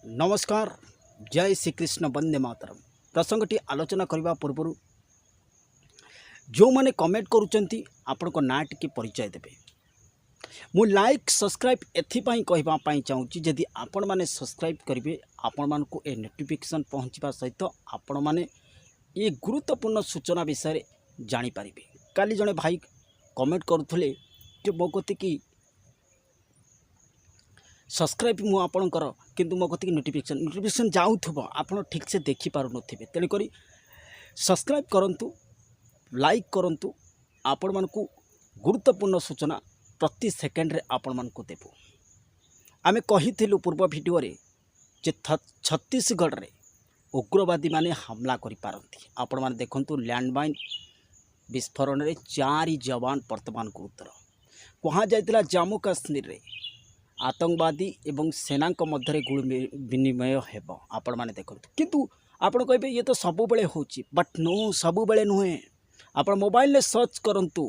नमस्कार। जय श्री कृष्ण वंदे मातरम। प्रसंगटी आलोचना करने पूर्व जो मैंने कमेंट करुँच आपण को ना टी परिचय देवे मु लाइक सब्सक्राइब एथिपाई कहवाई चाहूँगी जदि आपण मैंने सब्सक्राइब करेंगे आपण मान को ए नोटिफिकेशन पहुँचवा सहित आपण मैंने ये गुरुत्वपूर्ण सूचना विषय जानीपर। काली जड़े भाई कमेंट करुले जो मो कति की सब्सक्राइब मु आपणकर किंतु मो कति नोटिफिकेशन जाऊथबो आपण ठीक से देखि पारु नथिबे। तेणु करी सब्सक्राइब करंतु, लाइक करंतु। आपण मानकु गुरुत्वपूर्ण सूचना प्रति सेकेंड रे आपण मानकु देबो। आमे कहिथिलु पूर्व वीडियो रे जे छत्तीसगढ़ रे उग्रवादी माने हमला करि पारंती। आपण माने देखंतु लैंडमाइन विस्फोरण रे 4 जवान वर्तमान गुरुतर कहा जायतिला। जम्मू काश्मीर रे आतंकवादी एवं सेना मध्य गुଳି विनिमय हेब आपण माने देखंतु। किंतु आपण कहबे ये तो सब बेले होची, बट नो सब बेले नुहे। आपण मोबाइल ले सर्च करंतु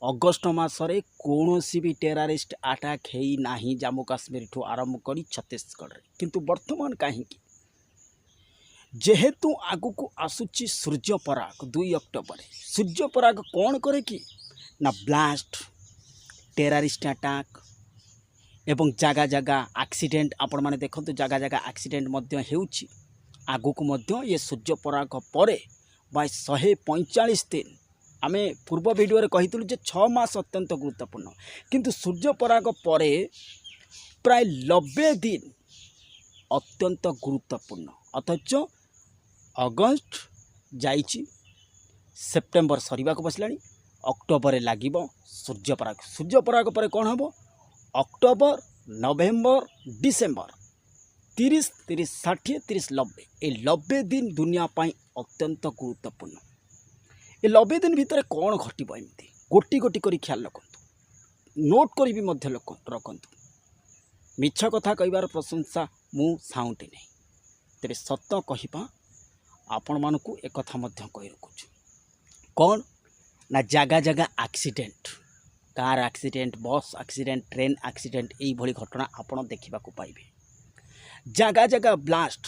अगस्ट मासरे कौनसी भी टेररिस्ट अटैक हेई नाही जम्मू काश्मीर ठू आरंभ करी छत्तीसगढ़ रे। किंतु वर्तमान कहीं जेहेतु आगु आसुची सूर्यपराग 2 अक्टोबर सूर्यपराग कौन करे कि ना ब्लास्ट टेररिस्ट अटैक एवं जगह जगह एक्सीडेंट आपण माने देखंतु जगह जगह एक्सीडेंट मध्य हेउची। आगु को मध्य ये सूर्यपराग परे बाय 145 दिन आमे पूर्व वीडियो रे कहितलु जे 6 मास अत्यंत गुरुत्वपूर्ण। किंतु सूर्यपराग परे प्राय 90 दिन अत्यंत गुरुत्वपूर्ण। अथच अगस्त जाइछि, सेप्टेम्बर सरीबा को बसलानी, अक्टोबर लागिबो सूर्यपराग। सूर्यपराग परे कोन हबो? अक्टोबर, नवेम्बर, डिसेम्बर 30, 30, 60, 30, 90 ये 90 दिन दुनिया पाई अत्यंत गुरुत्वपूर्ण। ये 90 दिन भितर कौन घटब एमती गोटी गोटी कर ख्याल रखु, नोट कर भी मध्य रखु। मिछ कथा कहबार प्रशंसा मु साउंटे नहीं, तेरे सत कहवा आपण मानकु एक कथा मध्य कहि रखुछु। कौन ना जगह जगह एक्सीडेंट, कार एक्सीडेंट, बस एक्सीडेंट, ट्रेन एक्सीडेंट यही भली घटना आपण देखा पाइबे। जगह जगह ब्लास्ट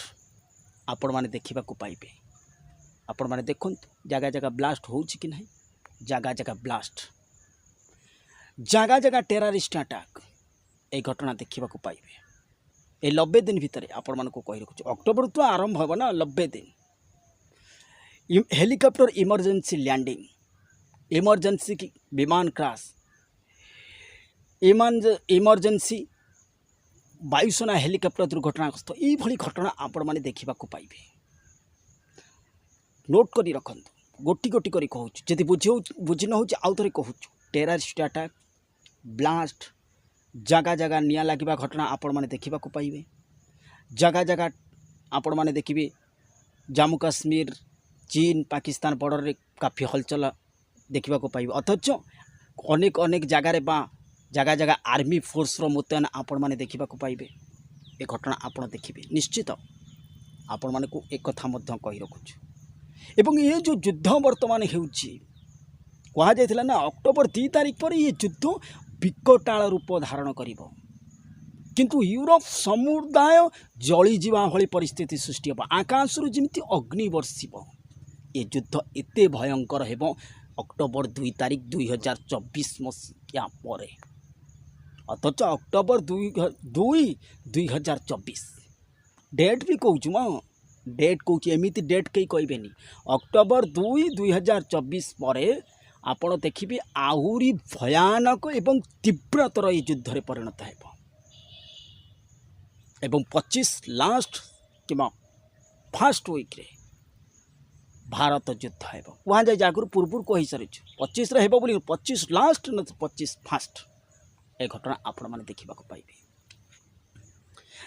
आपण माने देखा पाइबे। आपण माने देखंतु जगह जगह ब्लास्ट होउछि कि नहीं, जगह जगह ब्लास्ट, जगह जगह टेररिस्ट अटैक ए घटना देखा पाइबे। ए 90 दिन भितर आपण मानकु कहि रखुछु। अक्टोबर तो आरंभ हो ना 90 दिन। हेलिकॉप्टर इमरजेंसी लैंडिंग, इमरजेंसी की विमान क्रैश, इमरजेंसी वायुसेना हेलिकॉप्टर दुर्घटनाग्रस्त यही भली घटना आपण माने देखा पाइबे। नोट करी रखंतु, गोटी गोटी करी कहूँ जदि बुझी न हो आउ थे कहूँ। टेररिस्ट अटैक, ब्लास्ट, जगह जगह निया लगे घटना आपण माने देखा पाइबे। जगह जगह आपण माने देखिए जम्मू काश्मीर, चीन, पाकिस्तान बॉर्डर रे काफी हलचल देखा पाइबे। अथच अनेक अनेक जगार जगह जगह आर्मी फोर्स रो मुतयन आपण माने देखा पाइबे। ए घटना आपण देखिए निश्चित। आपण माने को एक कथा मध्य कहि रखुछु। एवं ये जो युद्ध वर्तमान हेउची कहा जायतिला ना अक्टोबर 2 तारिख पर ये युद्ध विकटाल रूप धारण करिवो। किंतु यूरोप समुदाय जली जीवा भली परिस्थिति सृष्टि हो, आकाशरू जिमिति अग्नि वर्षिब। ये युद्ध एते भयंकर हेबो अक्टोबर 2 तारिख 2024 मसीहा पर। अथच अक्टोबर 2, 2024 डेट भी कहूँ म, डेट कहूँ एमती डेट कहीं कहबेनी। अक्टोबर 2, 2024 पर आपण देखिए आहुरी भयानक एवं तीव्रतर ये युद्ध परिणत हो। एवं 25 लास्ट कि फास्ट वीक रे भारत युद्ध हो। वहाँ जाए आगुरी पूर्व कही सारी 25 रे हेबो बोली, 25 लास्ट न 25 फास्ट ए घटना आपण माने देखा पाइबे।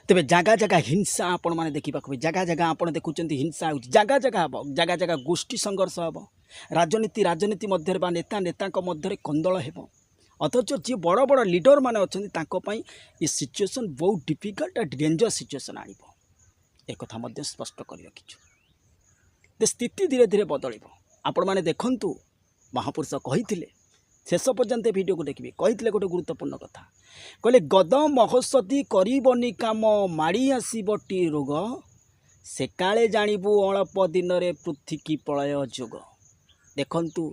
तेरे जगह जगह हिंसा आपण माने देखा पाइबे। जगह जगह आपण देखुचंती हिंसा हो, जगह जगह हम, जगह जगह गोष्ठी संघर्ष हम, राजनीति मध्य नेता नेता मध्य कंदल हो। अथच जी बड़ बड़ लीडर माने अछंती तांको पई ये सिचुएशन बहुत डिफिकल्ट एंड डेंजर सिचुएशन आनिबो। एक कथा मध्य स्पष्ट कर रखिछु। स्थिति धीरे धीरे बदलिबो। आपण माने देखंतु महापुरुष कहिथिले शेष पर्यंत भिडियो को देखिए कही गोटे गुरुत्वपूर्ण कथा कहले गद महोत्सती करबनी काम माड़ी आसबटी रोग से काले जानबू अल्प दिन में पृथ्वी की प्रलय जोग। देखंतु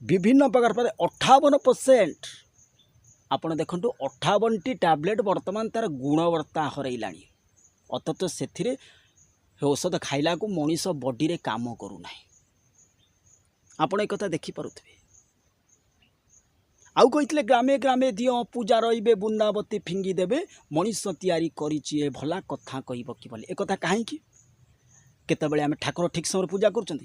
विभिन्न प्रकार पर 58% आपण देखंतु 58टी टैबलेट वर्तमान तार गुणवत्ता हरैलाणी अथच से औषध खाइला को मनीष बॉडी रे काम करूना। आपण एक कथा देखिपे आउ कही ग्रामे ग्रामे दियो पूजा रे बुंदावती फिंगी देवे मनीष तैयारी करी भला कथा कहब कि एक कथा कहीं केतबेले आम ठाकुर ठीक समय पूजा कर